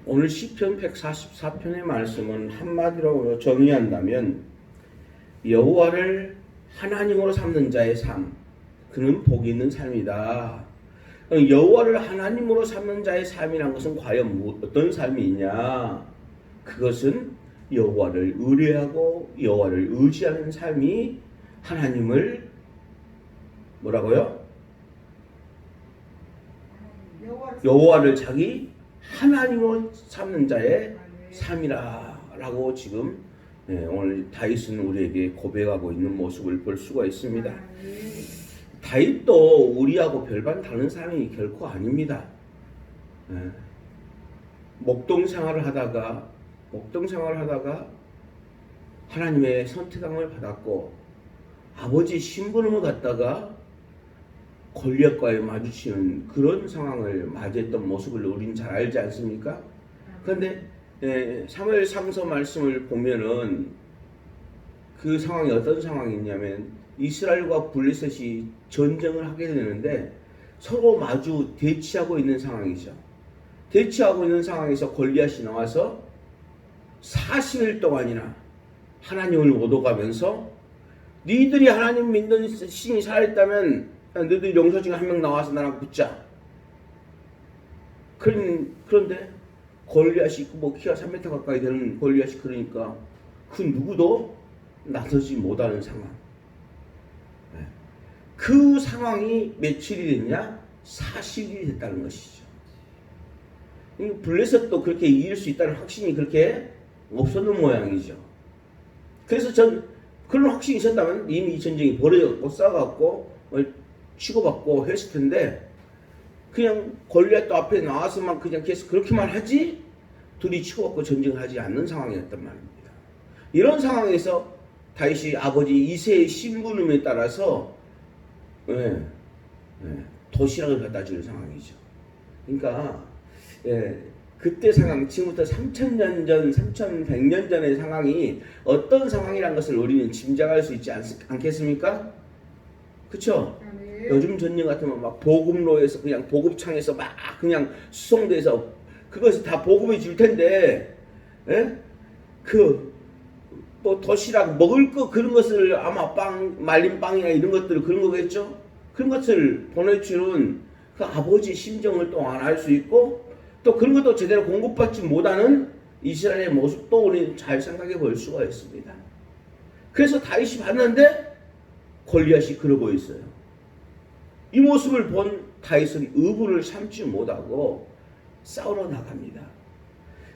오늘 시편 144편의 말씀은 한마디로 정의한다면 여호와를 하나님으로 삼는 자의 삶, 그는 복이 있는 삶이다. 여호와를 하나님으로 삼는 자의 삶이란 것은 과연 어떤 삶이냐? 그것은 여호와를 의뢰하고 여호와를 의지하는 삶이 하나님을 뭐라고요? 여호와를 자기 하나님으로 삼는 자의 삶이라고 지금 오늘 다윗은 우리에게 고백하고 있는 모습을 볼 수가 있습니다. 다윗도 우리하고 별반 다른 사람이 결코 아닙니다. 목동 생활을 하다가 하나님의 선택함을 받았고 아버지 심부름을 갖다가 골리앗과의 마주치는 그런 상황을 맞이했던 모습을 우리는 잘 알지 않습니까? 그런데 사무엘 3서 말씀을 보면은 그 상황이 어떤 상황이냐면 이스라엘과 블레셋이 전쟁을 하게 되는데 서로 마주 대치하고 있는 상황이죠. 대치하고 있는 상황에서 골리앗이 나와서 40일 동안이나 하나님을 오도가면서 니들이 하나님 믿는 신이 살아있다면 너희들 용사 중에 한 명 나와서 나랑 붙자. 그런데 골리앗이 키가 3m 가까이 되는 골리앗이 그러니까 그 누구도 나서지 못하는 상황. 그 상황이 며칠이 됐냐? 40일이 됐다는 것이죠. 블레셋도 그렇게 이길 수 있다는 확신이 그렇게 없었는 모양이죠. 그래서 그런 확신이 있었다면 이미 이 전쟁이 벌어졌고 싸워갖고 치고받고 했을 텐데 그냥 골리앗도 앞에 나와서만 그냥 계속 그렇게만 하지 둘이 치고받고 전쟁을 하지 않는 상황이었단 말입니다. 이런 상황에서 다윗이 아버지 이새의 심부름에 따라서 도시락을 갖다 주는 상황이죠. 그러니까 그때 상황, 지금부터 3,000년 전, 3,100년 전의 상황이 어떤 상황이란 것을 우리는 짐작할 수 있지 않겠습니까? 그쵸? 요즘 전쟁 같으면 막 보급로에서 그냥 보급창에서 막 그냥 수송돼서 그것이 다 보급해 줄 텐데, 뭐 도시락 먹을 거 그런 것을 아마 말린 빵이나 이런 것들 그런 거겠죠? 그런 것을 보내주는 그 아버지 심정을 또 알 수 있고 또 그런 것도 제대로 공급받지 못하는 이스라엘의 모습도 우리는 잘 생각해 볼 수가 있습니다. 그래서 다윗이 봤는데 골리앗이 그러고 있어요. 이 모습을 본 다윗은 의분을 참지 못하고 싸우러 나갑니다.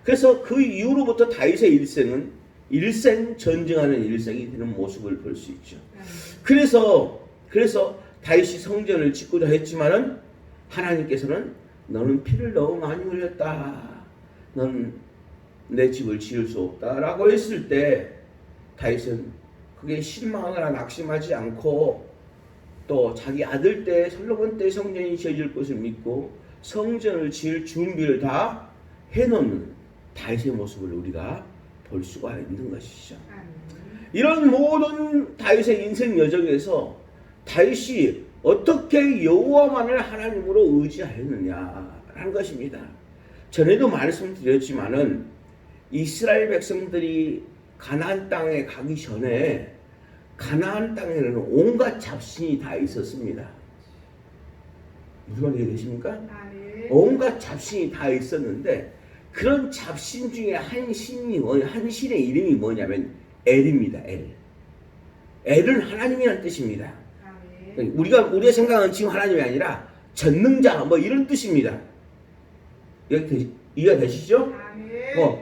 그래서 그 이후로부터 다윗의 일생은 일생 전쟁하는 일생이 되는 모습을 볼 수 있죠. 그래서 다윗이 성전을 짓고자 했지만은 하나님께서는 너는 피를 너무 많이 흘렸다. 넌 내 집을 지을 수 없다라고 했을 때 다윗은 그게 실망하거나 낙심하지 않고 또 자기 아들 때 솔로몬 때 성전이 지어질 것을 믿고 성전을 지을 준비를 다 해놓는 다윗의 모습을 우리가 볼 수가 있는 것이죠. 이런 모든 다윗의 인생 여정에서 다윗이 어떻게 여호와만을 하나님으로 의지하였느냐라는 것입니다. 전에도 말씀드렸지만은 이스라엘 백성들이 가나안 땅에 가기 전에 가나안 땅에는 온갖 잡신이 다 있었습니다. 무슨 말이 되십니까? 온갖 잡신이 다 있었는데 그런 잡신 중에 한 신의 이름이 뭐냐면 엘입니다. 엘은 하나님이라는 뜻입니다. 우리가 생각하는 지금 하나님이 아니라 전능자 뭐 이런 뜻입니다. 이해가 되시죠?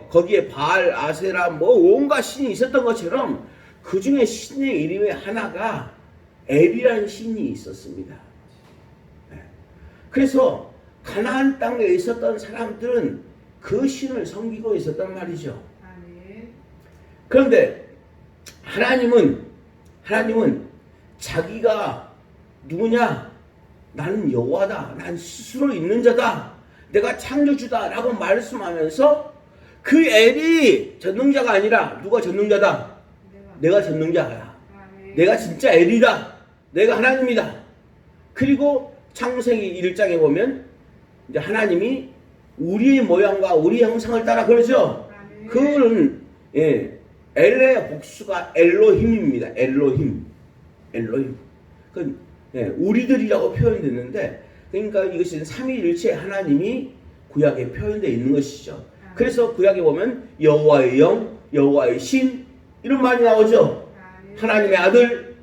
거기에 바알, 아세라 뭐 온갖 신이 있었던 것처럼 그 중에 신의 이름의 하나가 엘이라는 신이 있었습니다. 그래서 가나안 땅에 있었던 사람들은 그 신을 섬기고 있었단 말이죠. 그런데 하나님은 자기가 누구냐? 나는 여호와다. 난 스스로 있는 자다. 내가 창조주다. 라고 말씀하면서 그 엘이 전능자가 아니라 누가 전능자다? 내가 전능자야. 내가 진짜 엘이다. 내가 하나님이다. 그리고 창세기 1장에 보면 이제 하나님이 우리의 모양과 우리 형상을 따라 그러죠. 그거는 엘의 복수가 엘로힘입니다. 엘로힘. 그 우리들이라고 표현됐는데, 그러니까 이것은 삼위일체 하나님이 구약에 표현되어 있는 것이죠. 그래서 구약에 보면 여호와의 영, 여호와의 신 이런 말이 나오죠. 하나님의 아들,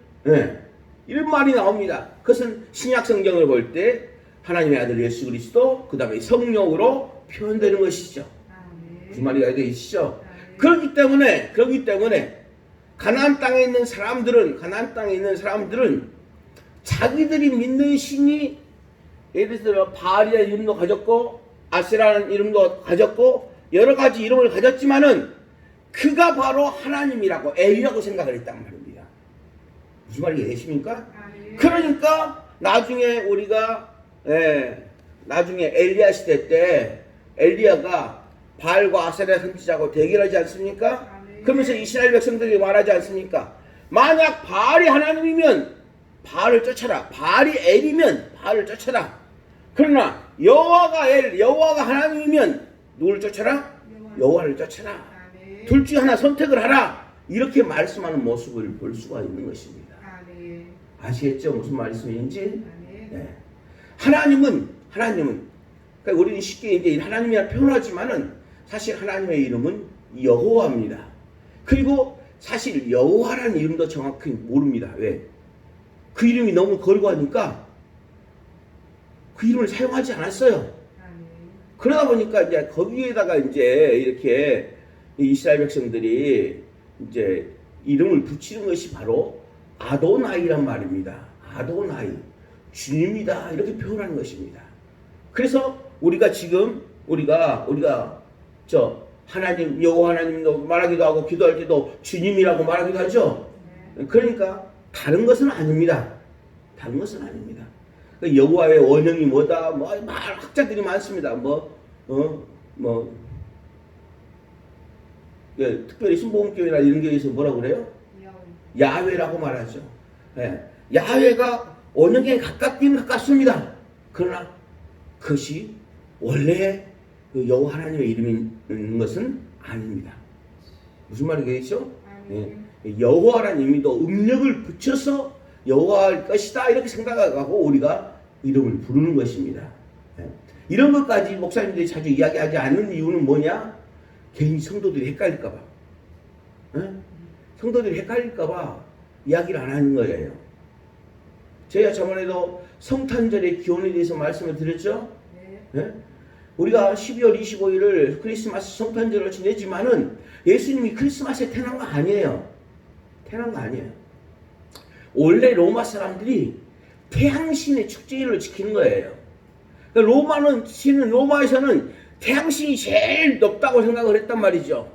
이런 말이 나옵니다. 그것은 신약 성경을 볼 때 하나님의 아들 예수 그리스도, 그 다음에 성령으로 표현되는 것이죠. 무슨 말이 되시죠? 그렇기 때문에 가나안 땅에 있는 사람들은 자기들이 믿는 신이 예를 들어 바알이라는 이름도 가졌고 아세라는 이름도 가졌고 여러 가지 이름을 가졌지만은 그가 바로 하나님이라고 엘이라고 생각을 했단 말입니다. 무슨 말이 되십니까? 그러니까 나중에 우리가 나중에 엘리야 시대 때 엘리야가 바알과 아세라 선지자하고 대결하지 않습니까? 그러면서 이스라엘 백성들이 말하지 않습니까? 만약 바알이 하나님이면 바알을 쫓아라. 바알이 엘이면 바알을 쫓아라. 그러나 여호와가 하나님이면 누구를 쫓아라? 여호와를 쫓아라. 둘 중 하나 선택을 하라. 이렇게 말씀하는 모습을 볼 수가 있는 것입니다. 아시겠죠? 무슨 말씀인지? 하나님은 그러니까 우리는 쉽게 이제 하나님이라 표현하지만은 사실 하나님의 이름은 여호와입니다. 그리고 사실 여호와라는 이름도 정확히 모릅니다. 왜? 그 이름이 너무 걸고하니까 그 이름을 사용하지 않았어요. 그러다 보니까 이제 거기에다가 이제 이렇게 이스라엘 백성들이 이제 이름을 붙이는 것이 바로 아도나이란 말입니다. 아도나이, 주님이다 이렇게 표현하는 것입니다. 그래서 우리가 지금 우리가 하나님 여호와 하나님도 말하기도 하고 기도할 때도 주님이라고 말하기도 하죠. 그러니까 다른 것은 아닙니다. 다른 것은 아닙니다. 여호와의 원형이 뭐다? 학자들이 많습니다. 특별히 순복음교회나 이런 교회에서 뭐라고 그래요? 야훼라고 말하죠. 야훼가 원형에 가깝긴 가깝습니다. 그러나 그것이 원래 여호와 하나님의 이름인 것은 아닙니다. 무슨 말이겠죠? 여호와라는 의미도 음력을 붙여서 여호와일 것이다 이렇게 생각하고 우리가 이름을 부르는 것입니다. 이런 것까지 목사님들이 자주 이야기하지 않는 이유는 뭐냐? 개인 성도들이 헷갈릴까봐. 성도들이 헷갈릴까봐 이야기를 안 하는 거예요. 제가 저번에도 성탄절의 기원에 대해서 말씀을 드렸죠? 우리가 12월 25일을 크리스마스 성탄절을 지내지만은 예수님이 크리스마스에 태어난 거 아니에요. 태어난 거 아니에요. 원래 로마 사람들이 태양신의 축제일을 지키는 거예요. 로마에서는 태양신이 제일 높다고 생각을 했단 말이죠.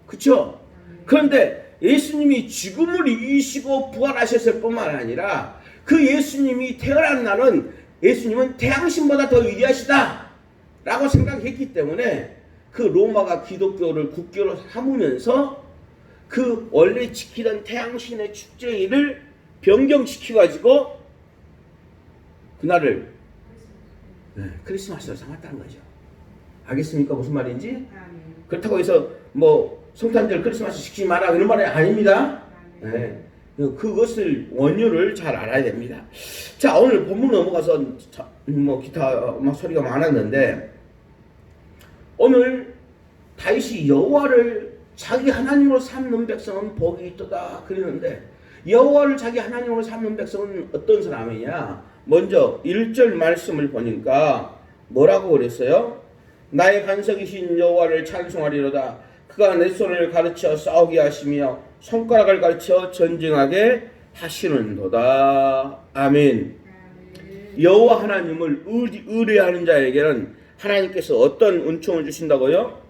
그쵸? 그런데 예수님이 죽음을 이기시고 부활하셨을 뿐만 아니라 그 예수님이 태어난 날은 예수님은 태양신보다 더 위대하시다 라고 생각했기 때문에 그 로마가 기독교를 국교로 삼으면서 그 원래 지키던 태양신의 축제일을 변경시켜가지고 그날을 크리스마스로 삼았다는 거죠. 알겠습니까? 무슨 말인지? 그렇다고 해서 성탄절 크리스마스 시키지 마라 이런 말이 아닙니다. 그것을 원유를 잘 알아야 됩니다. 자, 오늘 본문 넘어가서 기타 소리가 많았는데 오늘 다윗이 여호와를 자기 하나님으로 삼는 백성은 복이 있도다 그러는데 여호와를 자기 하나님으로 삼는 백성은 어떤 사람이냐? 먼저 1절 말씀을 보니까 뭐라고 그랬어요? 나의 반석이신 여호와를 찬송하리로다. 그가 내 손을 가르쳐 싸우게 하시며 손가락을 가르쳐 전쟁하게 하시는도다. 아멘. 여호와 하나님을 의뢰하는 자에게는 하나님께서 어떤 은총을 주신다고요?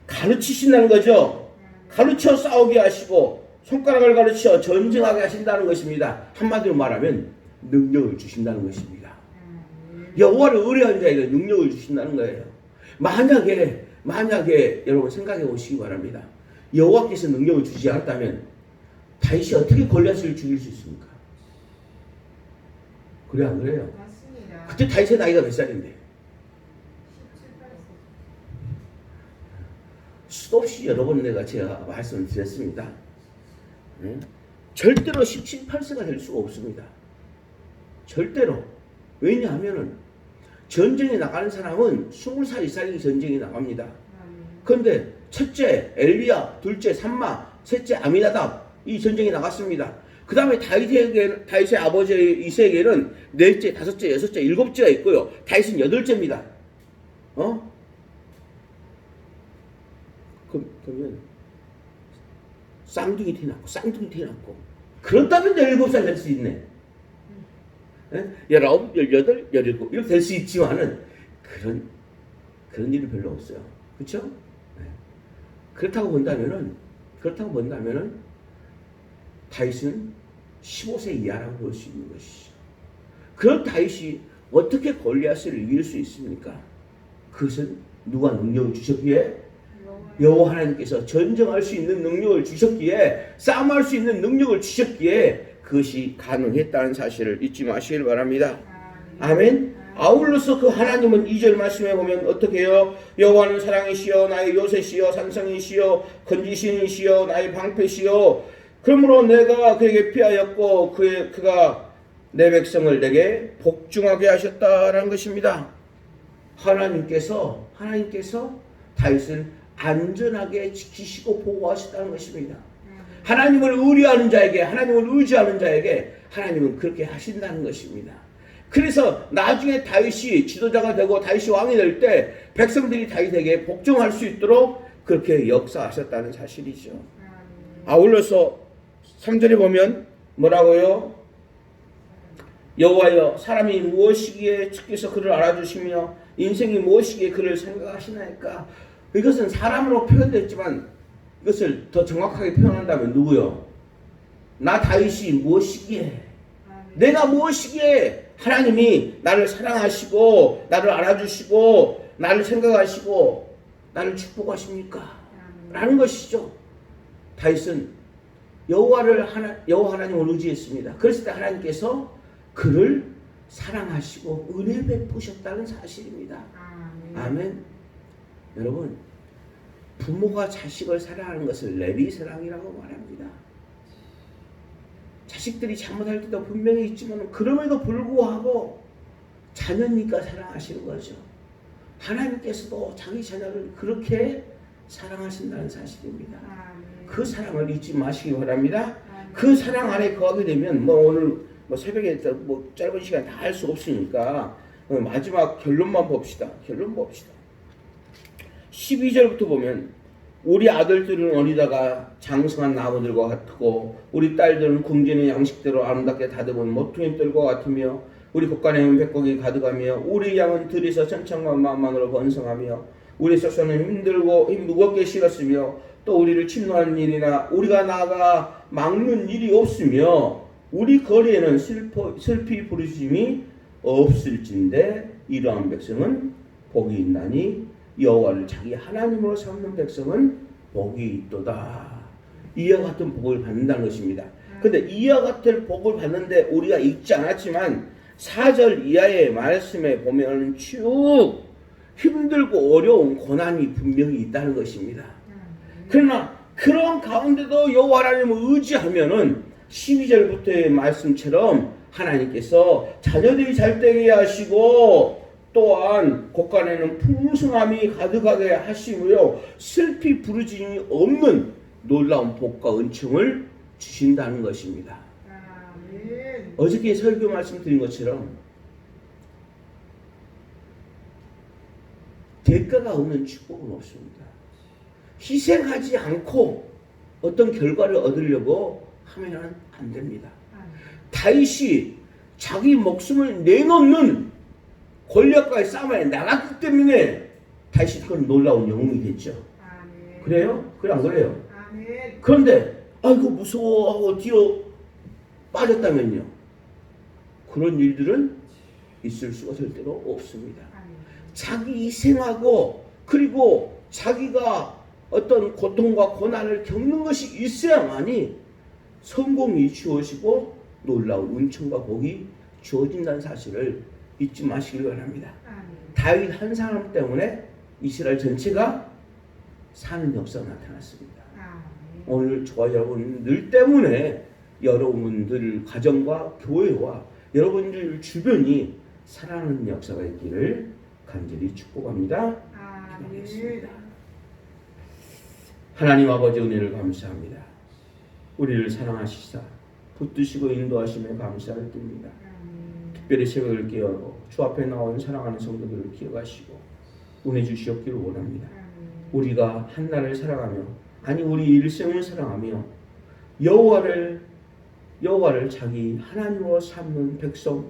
가르치신다는 거죠. 가르쳐 싸우게 하시고 손가락을 가르쳐 전쟁하게 하신다는 것입니다. 한마디로 말하면 능력을 주신다는 것입니다. 여호와를 의뢰하는 자에게 능력을 주신다는 거예요. 만약에 여러분 생각해 보시기 바랍니다. 여호와께서 능력을 주지 않았다면 다윗이 어떻게 골리앗을 죽일 수 있습니까? 그래 안 그래요? 맞습니다. 그때 다윗의 나이가 몇 살인데? 수도 없이 여러 번 제가 말씀드렸습니다. 절대로 17, 8세가 될 수가 없습니다. 절대로. 왜냐하면은 전쟁에 나가는 사람은 20살 이상이 전쟁에 나갑니다. 그런데 첫째 엘리야, 둘째 삼마, 셋째 아미나답 이 전쟁에 나갔습니다. 그 다음에 다윗의 아버지 이세에게는 넷째, 다섯째, 여섯째, 일곱째가 있고요. 다윗은 여덟째입니다. 그러면 쌍둥이 태어났고 그렇다면 17살 될 수 있네. 19, 18, 17 이렇게 될 수 있지만은 그런 일이 별로 없어요. 그렇죠? 그렇다고 본다면은 다윗은 15세 이하라고 볼 수 있는 것이죠. 그런 다윗이 어떻게 골리앗을 이길 수 있습니까? 그것은 누가 능력을 주셨기에? 여호와 하나님께서 전쟁할 수 있는 능력을 주셨기에, 싸움할 수 있는 능력을 주셨기에 그것이 가능했다는 사실을 잊지 마시길 바랍니다. 아멘. 아울러서 그 하나님은 2절 말씀에 보면 어떻게 해요? 여호와는 사랑이시여 나의 요새시여 산성이시여 건지신이시여 나의 방패시여 그러므로 내가 그에게 피하였고 그가 내 백성을 내게 복종하게 하셨다라는 것입니다. 하나님께서 다윗을 안전하게 지키시고 보호하셨다는 것입니다. 하나님을 의뢰하는 자에게, 하나님을 의지하는 자에게 하나님은 그렇게 하신다는 것입니다. 그래서 나중에 다윗이 지도자가 되고 다윗이 왕이 될 때 백성들이 다윗에게 복종할 수 있도록 그렇게 역사하셨다는 사실이죠. 아울러서 3절에 보면 뭐라고요? 여호와여 사람이 무엇이기에 주께서 그를 알아주시며 인생이 무엇이기에 그를 생각하시나이까. 이것은 사람으로 표현됐지만 이것을 더 정확하게 표현한다면 누구요? 나 다윗이 무엇이기에, 내가 무엇이기에 하나님이 나를 사랑하시고 나를 알아주시고 나를 생각하시고 나를 축복하십니까? 라는 것이죠. 다윗은 여호와 하나님을 의지했습니다. 그랬을 때 하나님께서 그를 사랑하시고 은혜 베푸셨다는 사실입니다. 아멘. 여러분, 부모가 자식을 사랑하는 것을 내리 사랑이라고 말합니다. 자식들이 잘못할 때도 분명히 있지만 그럼에도 불구하고 자녀니까 사랑하시는 거죠. 하나님께서도 자기 자녀를 그렇게 사랑하신다는 사실입니다. 그 사랑을 잊지 마시기 바랍니다. 그 사랑 안에 거하게 되면 오늘 새벽에 짧은 시간 다 할 수 없으니까 마지막 결론만 봅시다. 12절부터 보면 우리 아들들은 어리다가 장성한 나무들과 같고 우리 딸들은 궁전의 양식대로 아름답게 다듬은 모퉁이 뜰과 같으며 우리 곳간에는 백곡이 가득하며 우리 양은 들에서 천천만만으로 번성하며 우리 젖소는 힘 무겁게 실었으며 또 우리를 침노하는 일이나 우리가 나가 막는 일이 없으며 우리 거리에는 슬피 부르짖음이 없을진데 이러한 백성은 복이 있나니 여호와를 자기 하나님으로 삼는 백성은 복이 있도다. 이와 같은 복을 받는다는 것입니다. 그런데 이와 같은 복을 받는데 우리가 읽지 않았지만 4절 이하의 말씀에 보면 쭉 힘들고 어려운 고난이 분명히 있다는 것입니다. 그러나 그런 가운데도 여호와 하나님을 의지하면은 12절부터의 말씀처럼 하나님께서 자녀들이 잘되게 하시고 또한 곳간에는 풍성함이 가득하게 하시고요 슬피 부르짖음이 없는 놀라운 복과 은총을 주신다는 것입니다. 어저께 설교 말씀드린 것처럼 대가가 없는 축복은 없습니다. 희생하지 않고 어떤 결과를 얻으려고 하면 안 됩니다. 다윗이 자기 목숨을 내놓는 골리앗과의 싸움에 나갔기 때문에 다윗이 그건 놀라운 영웅이 됐죠. 그래요? 그래 안 그래요? 그런데 아이고 무서워하고 뒤로 빠졌다면요, 그런 일들은 있을 수가 절대로 없습니다. 자기 희생하고 그리고 자기가 어떤 고통과 고난을 겪는 것이 있어야만이 성공이 주어지고 놀라운 은총과 복이 주어진다는 사실을 잊지 마시길 바랍니다. 다윗 한 사람 때문에 이스라엘 전체가 사는 역사가 나타났습니다. 아, 오늘 저와 여러분들 때문에 여러분들 가정과 교회와 여러분들 주변이 살아나는 역사가 있기를 간절히 축복합니다. 기도하겠습니다. 하나님 아버지 은혜를 감사합니다. 우리를 사랑하시사 붙드시고 인도하심에 감사를 드립니다. 특별히 새벽을 깨어고 주 앞에 나온 사랑하는 성도들을 기억하시고 은혜 주시옵기를 원합니다. 우리가 한날을 살아가며 아니 우리 일생을 살아가며 여호와를 자기 하나님으로 삼는 백성,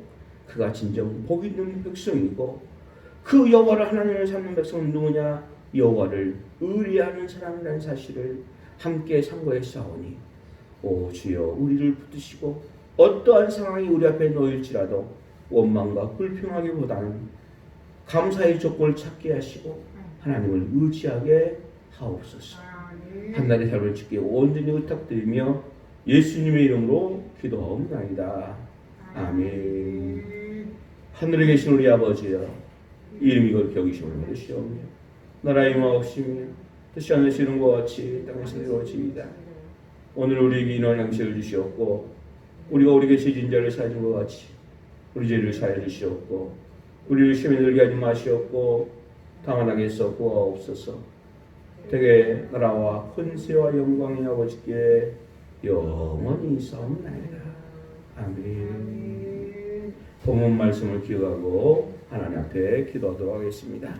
그가 진정 복 있는 백성이고 그 여호와를 하나님으로 삼는 백성은 누구냐? 여호와를 의리하는 사람이라는 사실을 함께 상고했사오니 오 주여 우리를 붙드시고 어떠한 상황이 우리 앞에 놓일지라도 원망과 불평하기보다는 감사의 조건을 찾게 하시고 하나님을 의지하게 하옵소서. 한날의 삶을 지키게 온전히 부탁드리며 예수님의 이름으로 기도하옵나이다. 아멘. 하늘에 계신 우리 아버지여, 이름이 거룩히 여기심을 받으시오며 나라의 임하옵시며 뜻이 하늘에서 것 같이 땅에서 이루어지이다. 오늘 우리에게 일용할 양식을 주시옵고 우리가 우리에게 죄진 자를 사하신 것 같이 우리 죄를 사하여 주시옵고 우리를 시험에 들게 하지 마시옵고 다만 하게서 구하옵소서. 되게 나라와 권세와 영광이 아버지께 영원히 있사옵나이다. 아멘. 본문 말씀을 기억하고 하나님 앞에 기도하도록 하겠습니다.